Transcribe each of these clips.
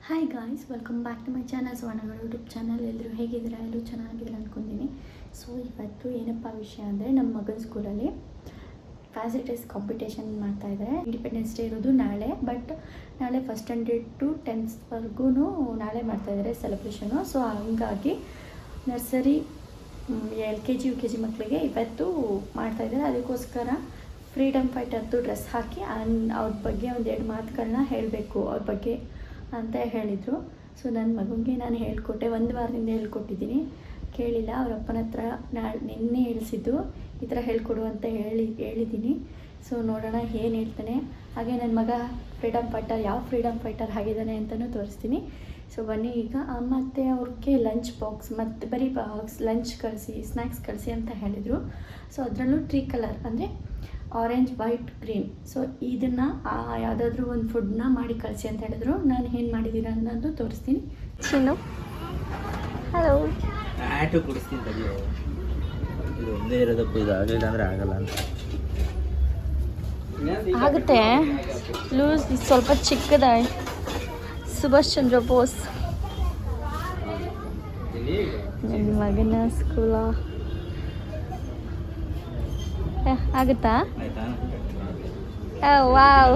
Hi guys, welcome back to my channel. ಸುವರ್ಣಗಳು YouTube channel. ಎಲ್ಲರೂ ಹೇಗಿದ್ದೀರಾ? ಎಲ್ಲರೂ ಚೆನ್ನಾಗಿದ್ದೀರಾ ಅಂದ್ಕೊಂಡಿದ್ದೀನಿ. ಸೊ ಇವತ್ತು ಏನಪ್ಪ ವಿಷಯ ಅಂದರೆ, ನಮ್ಮ ಮಗನ ಸ್ಕೂಲಲ್ಲಿ ಫ್ಯಾನ್ಸಿ ಡ್ರೆಸ್ ಕಾಂಪಿಟೇಷನ್ ಮಾಡ್ತಾಯಿದ್ದಾರೆ. ಇಂಡಿಪೆಂಡೆನ್ಸ್ ಡೇ ಇರೋದು ನಾಳೆ, ಬಟ್ ನಾಳೆ ಫಸ್ಟ್ ಸ್ಟ್ಯಾಂಡರ್ಡ್ ಟು 10th ನಾಳೆ ಮಾಡ್ತಾಯಿದ್ದಾರೆ ಸೆಲೆಬ್ರೇಷನು. ಸೊ ಹಂಗಾಗಿ ನರ್ಸರಿ LKG UKG ಮಕ್ಕಳಿಗೆ ಇವತ್ತು ಮಾಡ್ತಾಯಿದ್ದಾರೆ. ಅದಕ್ಕೋಸ್ಕರ ಫ್ರೀಡಮ್ ಫೈಟರ್ದು ಡ್ರೆಸ್ ಹಾಕಿ ಅವ್ರ ಬಗ್ಗೆ ಒಂದೆರಡು ಮಾತುಗಳನ್ನ ಹೇಳಬೇಕು ಅವ್ರ ಬಗ್ಗೆ ಅಂತ ಹೇಳಿದರು. ಸೊ ನನ್ನ ಮಗನಿಗೆ ನಾನು ಹೇಳ್ಕೊಟ್ಟೆ, 1 ವಾರದಿಂದ ಹೇಳ್ಕೊಟ್ಟಿದ್ದೀನಿ, ಕೇಳಿಲ್ಲ. ಅವ್ರ ಅಪ್ಪನ ಹತ್ರ ನಿನ್ನೆ ಹೇಳಿಸಿದ್ದು ಈ ಥರ ಹೇಳ್ಕೊಡು ಅಂತ ಹೇಳಿದ್ದೀನಿ. ಸೊ ನೋಡೋಣ ಏನು ಹೇಳ್ತಾನೆ. ಹಾಗೆ ನನ್ನ ಮಗ ಯಾವ ಫ್ರೀಡಮ್ ಫೈಟರ್ ಆಗಿದ್ದಾನೆ ಅಂತಲೂ ತೋರಿಸ್ತೀನಿ. ಸೊ ಬನ್ನಿ ಈಗ. ಮತ್ತು ಅವ್ರಿಗೆ ಲಂಚ್ ಬಾಕ್ಸ್ ಮತ್ತು ಬರೀ ಲಂಚ್ ಕಳಿಸಿ, ಸ್ನ್ಯಾಕ್ಸ್ ಕಳಿಸಿ ಅಂತ ಹೇಳಿದರು. ಸೊ ಅದರಲ್ಲೂ 3 ಕಲರ್ ಅಂದರೆ ಆರೆಂಜ್, ವೈಟ್, ಗ್ರೀನ್. ಸೊ ಇದನ್ನು ಯಾವುದಾದ್ರೂ ಒಂದು ಫುಡ್ನ ಮಾಡಿ ಕಳಿಸಿ ಅಂತ ಹೇಳಿದ್ರು. ನಾನು ಏನು ಮಾಡಿದ್ದೀರ ಅನ್ನೋದು ತೋರಿಸ್ತೀನಿ. ಚಿನ್ನು, ಹಲೋ. ಆಟೋ ಕೊಡಿಸ್ತೀನಿ ತಡಿ. ಇದು ಒಂದೇ ಇರೋದಪ್ಪ, ಇದು ಆಗಲಿಲ್ಲ ಅಂದರೆ ಆಗಲ್ಲ ಅಂತ. ಆಗುತ್ತೆ, ಲೂಸ್ ಸ್ವಲ್ಪ ಚಿಕ್ಕದ. ಸುಭಾಷ್ ಚಂದ್ರ ಬೋಸ್ ನನ್ನ ಮಗನ ಸ್ಕೂಲ ಆಗುತ್ತಾ? ವಾವ್,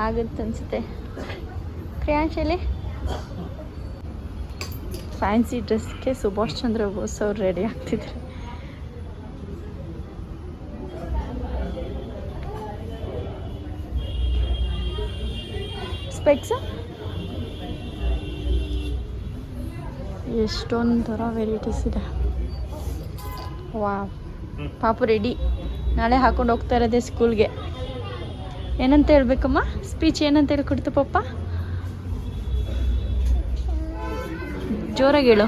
ಆಗುತ್ತೆ ಅನ್ಸುತ್ತೆ. ಕ್ರಿಯಾಂಶಲಿ ಫ್ಯಾನ್ಸಿ ಡ್ರೆಸ್ಗೆ ಸುಭಾಷ್ ಚಂದ್ರ ಬೋಸ್ ಅವ್ರು ರೆಡಿ ಆಗ್ತಿದ್ರು. ಸ್ಪೆಕ್ಸ್ ಎಷ್ಟೊಂದು ಥರ ವೆರೈಟೀಸ್ ಇದೆ. ವಾವ್, ಪಾಪು ರೆಡಿ, ನಾಳೆ ಹಾಕೊಂಡು ಹೋಗ್ತಾ ಇರೋದೆ ಸ್ಕೂಲ್ಗೆ. ಏನಂತ ಹೇಳ್ಬೇಕಮ್ಮ? ಸ್ಪೀಚ್ ಏನಂತ ಹೇಳ್ಕೊಡ್ತು ಪಪ್ಪ? ಜೋರಾಗಿ ಹೇಳು.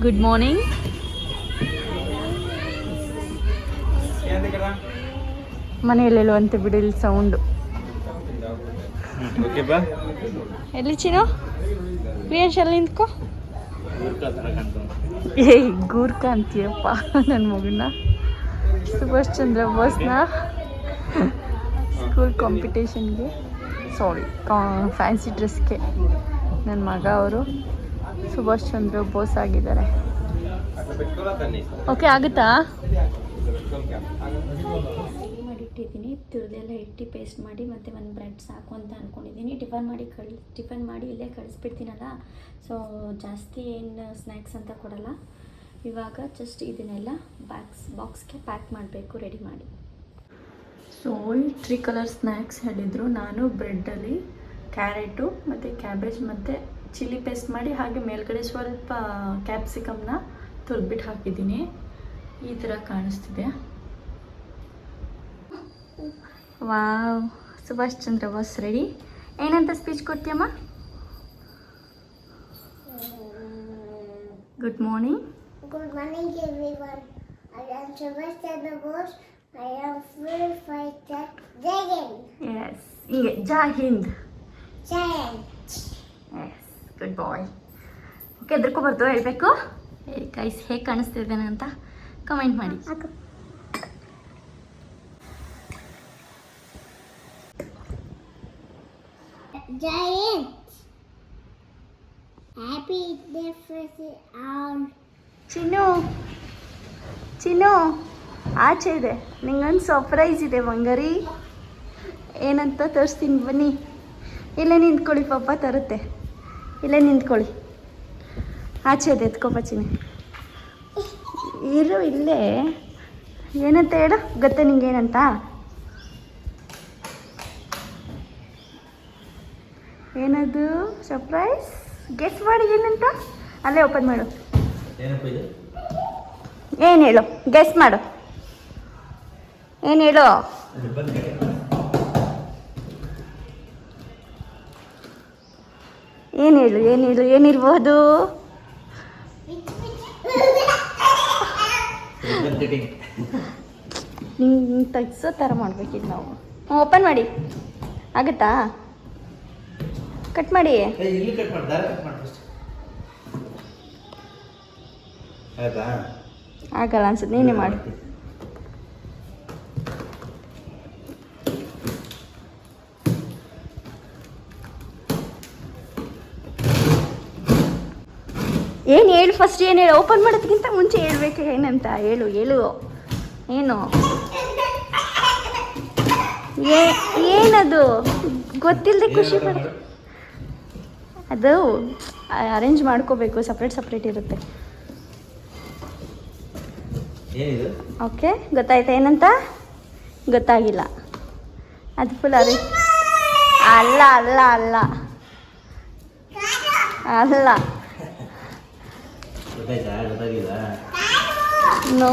Good morning. ಮನೆಯಲ್ಲೆಲ್ಲೋ ಅಂತ ಬಿಡಿ, ಇಲ್ಲಿ ಸೌಂಡು. ಎಲ್ಲಿ ಚಿನ್ನು? ಕ್ರಿಯಾಂಶ್ ಅಲ್ಲಿ ನಿಂತ್ಕೋ. ಗೂರ್ಖಾ ಅಂತೀಯಪ್ಪ ನನ್ನ ಮಗನ. ಸುಭಾಷ್ ಚಂದ್ರ ಬೋಸ್ನ ಸ್ಕೂಲ್ ಕಾಂಪಿಟೇಷನ್ಗೆ, ಫ್ಯಾನ್ಸಿ ಡ್ರೆಸ್ಗೆ ನನ್ನ ಮಗ ಅವರು ಸುಭಾಷ್ ಚಂದ್ರ ಬೋಸ್ ಆಗಿದ್ದಾರೆ. ಓಕೆ, ಆಗುತ್ತಾ? ಮಾಡಿಟ್ಟಿದ್ದೀನಿ, ತುರಿದೆಲ್ಲ ಇಟ್ಟು ಪೇಸ್ಟ್ ಮಾಡಿ ಮತ್ತು ಒಂದು ಬ್ರೆಡ್ ಸಾಕು ಅಂತ ಅಂದ್ಕೊಂಡಿದ್ದೀನಿ. ಟಿಫನ್ ಮಾಡಿ ಇಲ್ಲೇ ಕಳಿಸ್ಬಿಡ್ತೀನಲ್ಲ, ಸೊ ಜಾಸ್ತಿ ಏನು ಸ್ನ್ಯಾಕ್ಸ್ ಅಂತ ಕೊಡಲ್ಲ. ಇವಾಗ ಜಸ್ಟ್ ಇದನ್ನೆಲ್ಲ ಬಾಕ್ಸ್ಗೆ ಪ್ಯಾಕ್ ಮಾಡಬೇಕು, ರೆಡಿ ಮಾಡಿ. ಸೊ 3 ಕಲರ್ ಸ್ನ್ಯಾಕ್ಸ್ ಹೇಳಿದರು. ನಾನು ಬ್ರೆಡ್ಡಲ್ಲಿ ಕ್ಯಾರೆಟು ಮತ್ತು ಕ್ಯಾಬೇಜ್ ಮತ್ತು ಚಿಲ್ಲಿ ಪೇಸ್ಟ್ ಮಾಡಿ, ಹಾಗೆ ಮೇಲ್ಗಡೆ ಸ್ವಲ್ಪ ಕ್ಯಾಪ್ಸಿಕಮ್ನ ತುರಿದ್ಬಿಟ್ಟು ಹಾಕಿದ್ದೀನಿ. ಈ ಥರ ಕಾಣಿಸ್ತಿದೆ. Wow, Subhash Chandra Bose ready. ಏನಂತ ಸ್ಪೀಚ್ ಕೊಡ್ತೀಯಮ್ಮ? Good morning. Good morning everyone. I am Subhash Chandra Bose. I am freedom fighter. Jai Hind. Yes. ಹಿಂಗೆ ಜೈ ಹಿಂದ್. Jai Hind. Yes, good boy. Okay, ಎದ್ರಕೋಬಾರ್ದು, ಹೇಳಬೇಕು. ಗೈಸ್ ಹೇಗೆ ಕಾಣಿಸ್ತಿದ್ದೇನೆ ಅಂತ ಕಮೆಂಟ್ ಮಾಡಿ. Jai Hind. Happy birthday all. ಚಿನ್ನು ಆಚೆ ಇದೆ, ನಿಂಗೊಂದು ಸರ್ಪ್ರೈಸ್ ಇದೆ ಬಂಗಾರಿ. ಏನಂತ ತೋರಿಸ್ತೀನಿ ಬನ್ನಿ. ಇಲ್ಲೇ ನಿಂತ್ಕೊಳ್ಳಿ, ಪಾಪ ತರುತ್ತೆ. ಇಲ್ಲೇ ನಿಂತ್ಕೊಳ್ಳಿ, ಆಚೆ ಇದೆ, ಎತ್ಕೊಪ್ಪ ಚಿನ್ನಿ. ಇರು ಇಲ್ಲೇ. ಏನಂತ ಹೇಳು, ಗೊತ್ತಾ ನಿಂಗೇನಂತ? ಏನದು ಸರ್ಪ್ರೈಸ್? ಗೆಸ್ ಮಾಡಿ ಏನಂತ. ಅಲ್ಲೇ ಓಪನ್ ಮಾಡು. ಏನು ಹೇಳು, ಗೆಸ್ ಮಾಡು. ಏನು ಹೇಳು? ಏನಿರ್ಬೋದು? ಹಿಂಗೆ ತೆಗ್ಸೋ ಥರ ಮಾಡ್ಬೇಕಿದ್ದು ನಾವು. ಓಪನ್ ಮಾಡಿ. ಆಗುತ್ತಾ? ಕಟ್ ಮಾಡಿ. ಆಗಲ್ಲ ಅನ್ಸುತ್ತೆ, ನೀನೇ ಮಾಡಿ. ಏನು ಹೇಳು ಫಸ್ಟ್ ಏನು ಹೇಳು, ಓಪನ್ ಮಾಡೋದಕ್ಕಿಂತ ಮುಂಚೆ ಹೇಳ್ಬೇಕು ಏನಂತ ಹೇಳು ಹೇಳು ಏನು ಏನದು ಗೊತ್ತಿಲ್ಲದೆ ಖುಷಿ ಪಡ. ಅದು ಅರೇಂಜ್ ಮಾಡ್ಕೋಬೇಕು, ಸಪ್ರೇಟ್ ಇರುತ್ತೆ. ಏನಿದು? ಓಕೆ ಗೊತ್ತಾಯ್ತಾ ಏನಂತ? ಗೊತ್ತಾಗಿಲ್ಲ. ಅದು ಫುಲ್ ಅರೇಂಜ್ ಅಲ್ಲ ಅಲ್ಲ ಅಲ್ಲ ಅಲ್ಲ ಗೊತ್ತಾಯ್ತಾ? ಗೊತ್ತಾಗಿಲ್ಲ. ನೋ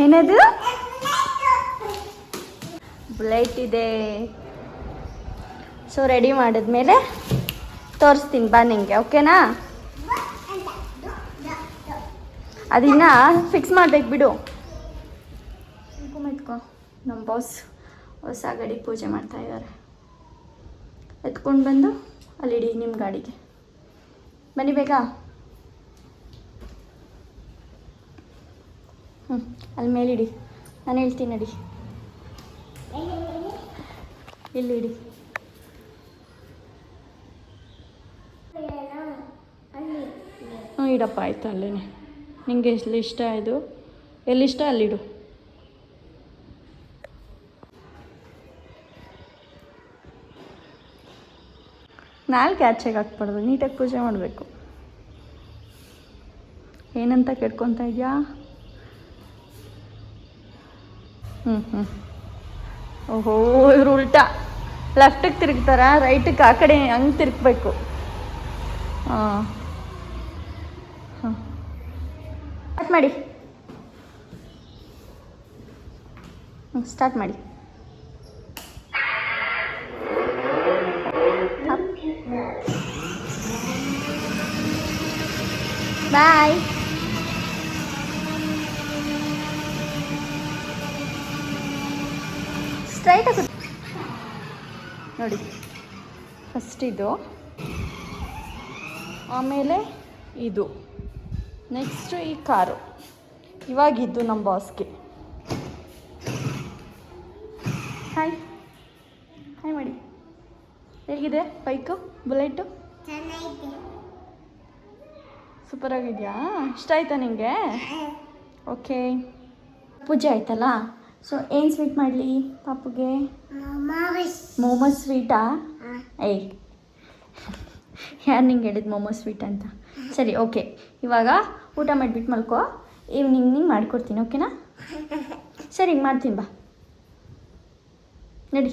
ಏನದು? ಬುಲೆಟ್ ಇದೆ. ಸೊ ರೆಡಿ ಮಾಡಿದ್ಮೇಲೆ ತೋರಿಸ್ತೀನಿ ಬಾ ನಿಂಗೆ, ಓಕೆನಾ? ಅದನ್ನ ಫಿಕ್ಸ್ ಮಾಡ್ಬೇಕು ಬಿಡು. ಎತ್ಕೊ, ನಮ್ಮ ಬಾಸ್ ಹೊಸ ಗಾಡಿ ಪೂಜೆ ಮಾಡ್ತಾ ಇದ್ದಾರೆ. ಎತ್ಕೊಂಡು ಬಂದು ಅಲ್ಲಿಡಿ ನಿಮ್ಮ ಗಾಡಿಗೆ. ಬನ್ನಿ ಬೇಗ. ಅಲ್ಲಿ ಮೇಲಿಡಿ, ನಾನು ಹೇಳ್ತೀನಿ ನಡಿ. ಇಲ್ಲಿಡಿ. ಇಡಪ್ಪ ಆಯ್ತು ಅಲ್ಲೇ. ನಿಂಗೆ ಎಲ್ಲಿ ಇಷ್ಟ ಇದು, ಎಲ್ಲಿಷ್ಟ ಅಲ್ಲಿಡು. ನಾಲ್ಕು ಆಚೆಗೆ ಹಾಕ್ಬಾರ್ದು, ನೀಟಾಗಿ ಪೂಜೆ ಮಾಡಬೇಕು. ಏನಂತ ಕೇಳ್ಕೊತಾ ಇದೆಯಾ? ಓಹೋ ಇವ್ರು ಉಲ್ಟಾ ಲೆಫ್ಟಿಗೆ ತಿರುಗ್ತಾರ, ರೈಟಿಗೆ ಆ ಕಡೆ ಹಂಗೆ ತಿರುಗಬೇಕು. ಹಾಂ ಸ್ಟಾರ್ಟ್ ಮಾಡಿ. ಸ್ಟಾರ್ಟ್ ಮಾಡಿ. ಬಾಯ್. ಸ್ಟ್ರೈಟ್ ಆಗುತ್ತೆ ನೋಡಿ. ಫಸ್ಟ್ ಇದು, ಆಮೇಲೆ ಇದು, ನೆಕ್ಸ್ಟು ಈ ಕಾರು. ಇವಾಗಿದ್ದು ನಮ್ಮ ಬಾಸ್ಗೆ. ಹಾಯ್ ಹಾಯ್ ಮಾಡಿ. ಹೇಗಿದೆ ಬೈಕು, ಬುಲೆಟು? ಸೂಪರಾಗಿದೆಯಾ? ಇಷ್ಟ ಆಯ್ತಾ ನಿಮಗೆ? ಓಕೆ, ಪೂಜೆ ಆಯ್ತಲ್ಲ. ಸೊ ಏನು ಸ್ವೀಟ್ ಮಾಡಲಿ ಪಾಪುಗೆ? ಮೋಮೋಸ್ ಸ್ವೀಟಾ? ಏಯ್ ಯಾರು ನಿಂಗೆ ಹೇಳಿದ್ದು ಮೋಮೋಸ್ ಸ್ವೀಟ್ ಅಂತ? ಸರಿ ಓಕೆ, ಇವಾಗ ಊಟ ಮಾಡಿಬಿಟ್ಟು ಮಲ್ಕೋ. ಈವ್ನಿಂಗ್ ನಿಂಗೆ ಮಾಡಿಕೊಡ್ತೀನಿ, ಓಕೆನಾ? ಸರಿ ಹಿಂಗೆ ಮಾಡ್ತೀನಿ ಬಾ. ನಡಿ.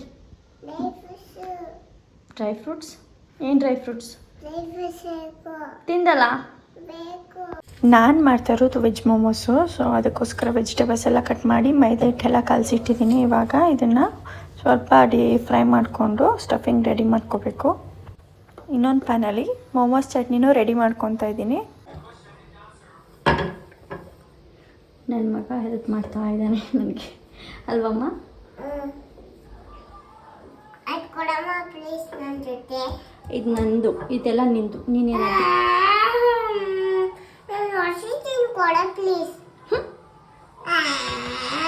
Dry fruits? ಏನು ಡ್ರೈ ಫ್ರೂಟ್ಸ್? ತಿಂದಲ್ಲ? ನಾನು ಮಾಡ್ತಾ ಇರೋದು ವೆಜ್ ಮೋಮೋಸು. ಸೊ ಅದಕ್ಕೋಸ್ಕರ ವೆಜಿಟೇಬಲ್ಸ್ ಎಲ್ಲ ಕಟ್ ಮಾಡಿ ಮೈದಾ ಹಿಟ್ಟೆಲ್ಲ ಕಲಸಿಟ್ಟಿದ್ದೀನಿ. ಇವಾಗ ಇದನ್ನು ಸ್ವಲ್ಪ ಫ್ರೈ ಮಾಡಿಕೊಂಡು ಸ್ಟಫಿಂಗ್ ರೆಡಿ ಮಾಡ್ಕೋಬೇಕು. ಇನ್ನೊಂದು ಪ್ಯಾನಲ್ಲಿ ಮೋಮೋಸ್ ಚಟ್ನಿನೂ ರೆಡಿ ಮಾಡ್ಕೊತಾ ಇದ್ದೀನಿ. ನನ್ನ ಮಗ ಹೆಲ್ಪ್ ಮಾಡ್ತಾ ಇದ್ದಾನೆ ನನಗೆ, ಅಲ್ವಮ್ಮ? ಇದು ನಂದು, ಇದೆಲ್ಲ ನಿಂದು. ನೀನೇನಾದ್ರು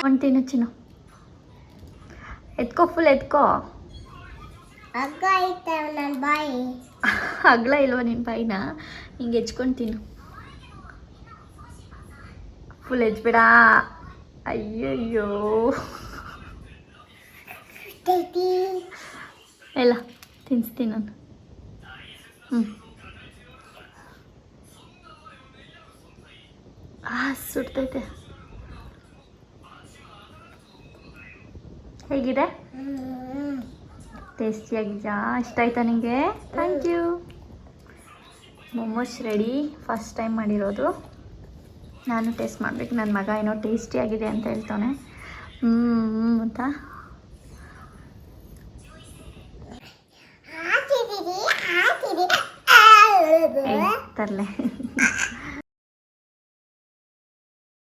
ಹೊಂಟೀನ ಚಿನ್ನು, ಎತ್ಕೋ, ಫುಲ್ ಎತ್ಕೋ. ಅಗ್ಲ ಇಲ್ವ ನಿನ್ನ ಬಾಯಿನ? ಹಿಂಗೆ ಹೆಚ್ಕೊಂಡು ತಿನ್ನು. ಫುಲ್ ಹೆಚ್ಬೇಡ. ಅಯ್ಯಯ್ಯೋ ಎಲ್ಲ ತಿನ್ನಿಸ್ತೀನಿ ನಾನು. ಸುಡ್ತೈತೆ. ಹೇಗಿದೆ? ಟೇಸ್ಟಿಯಾಗಿದೆಯಾ? ಇಷ್ಟ ಆಯ್ತಾ ನಿಮಗೆ? Thank you. Momos ready, first time ಮಾಡಿರೋದು. ನಾನು ಟೇಸ್ಟ್ ಮಾಡಬೇಕು. ನನ್ನ ಮಗ ಏನೋ ಟೇಸ್ಟಿಯಾಗಿದೆ ಅಂತ ಹೇಳ್ತಾನೆ. ಅಂತ ತರಲೆ